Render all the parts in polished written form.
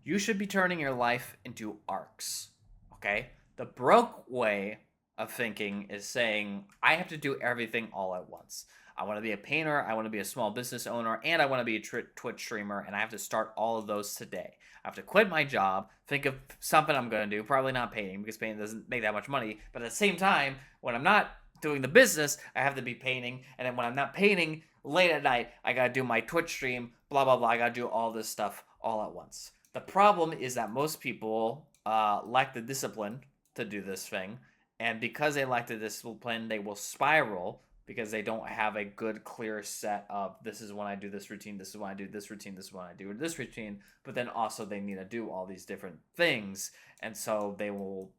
You should be turning your life into arcs. Okay? The broke way of thinking is saying, I have to do everything all at once. I want to be a painter, I want to be a small business owner, and I want to be a Twitch streamer, and I have to start all of those today. I have to quit my job, think of something I'm going to do, probably not painting because painting doesn't make that much money, but at the same time, when I'm not doing the business, I have to be painting, and then when I'm not painting, late at night, I got to do my Twitch stream, blah, blah, blah. I got to do all this stuff all at once. The problem is that most people lack the discipline to do this thing, and because they lack the discipline, they will spiral because they don't have a good, clear set of this is when I do this routine, this is when I do this routine, this is when I do this routine. But then also they need to do all these different things, and so they will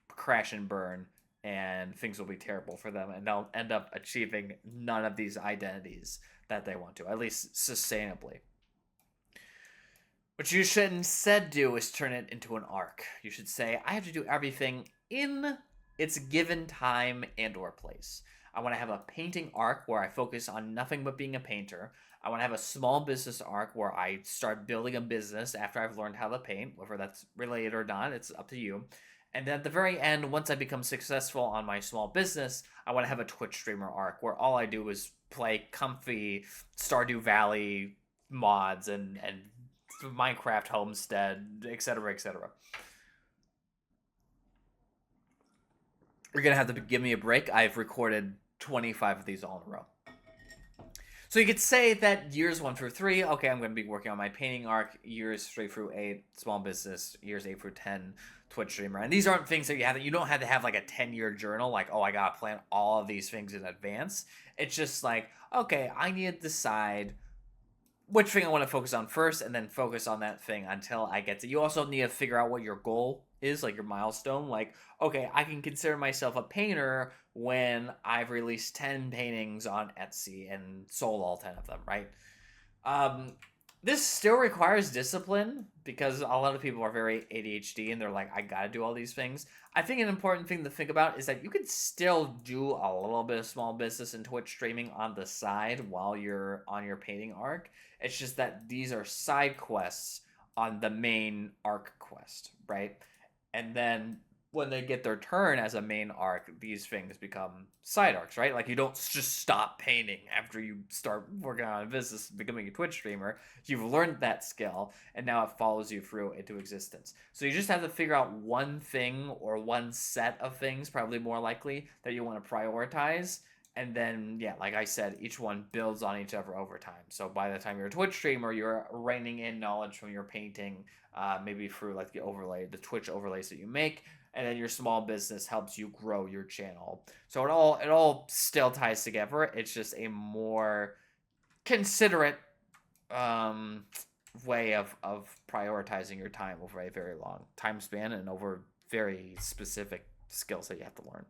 crash and burn, and things will be terrible for them, and they'll end up achieving none of these identities that they want to, at least sustainably. What you should instead do is turn it into an arc. You should say, I have to do everything in its given time and or place. I want to have a painting arc where I focus on nothing but being a painter. I want to have a small business arc where I start building a business after I've learned how to paint, whether that's related or not, it's up to you. And then at the very end, once I become successful on my small business, I want to have a Twitch streamer arc where all I do is play comfy Stardew Valley mods and Minecraft Homestead, etc., etc. You're gonna have to give me a break. I've recorded 25 of these all in a row. So you could say that years 1 through 3, okay, I'm going to be working on my painting arc. Years 3 through 8, small business. Years 8 through 10, Twitch streamer. And these aren't things that you don't have to have like a 10-year journal. Like, oh, I gotta plan all of these things in advance. It's just like, okay, I need to decide which thing I want to focus on first, and then focus on that thing until I get to. You also need to figure out what your goal is, like your milestone. Like, okay, I can consider myself a painter when I've released 10 paintings on Etsy and sold all 10 of them, right? Um, this still requires discipline because a lot of people are very ADHD and they're like, I gotta do all these things. I think an important thing to think about is that you could still do a little bit of small business and Twitch streaming on the side while you're on your painting arc. It's just that these are side quests on the main arc quest, right? And then when they get their turn as a main arc, these things become side arcs, right? Like you don't just stop painting after you start working on a business, becoming a Twitch streamer. You've learned that skill, and now it follows you through into existence. So you just have to figure out one thing or one set of things, probably more likely, that you want to prioritize. And then, yeah, like I said, each one builds on each other over time. So by the time you're a Twitch streamer, you're reining in knowledge from your painting, maybe through like the Twitch overlays that you make, and then your small business helps you grow your channel. So it all still ties together. It's just a more considerate um, way of prioritizing your time over a very long time span and over very specific skills that you have to learn.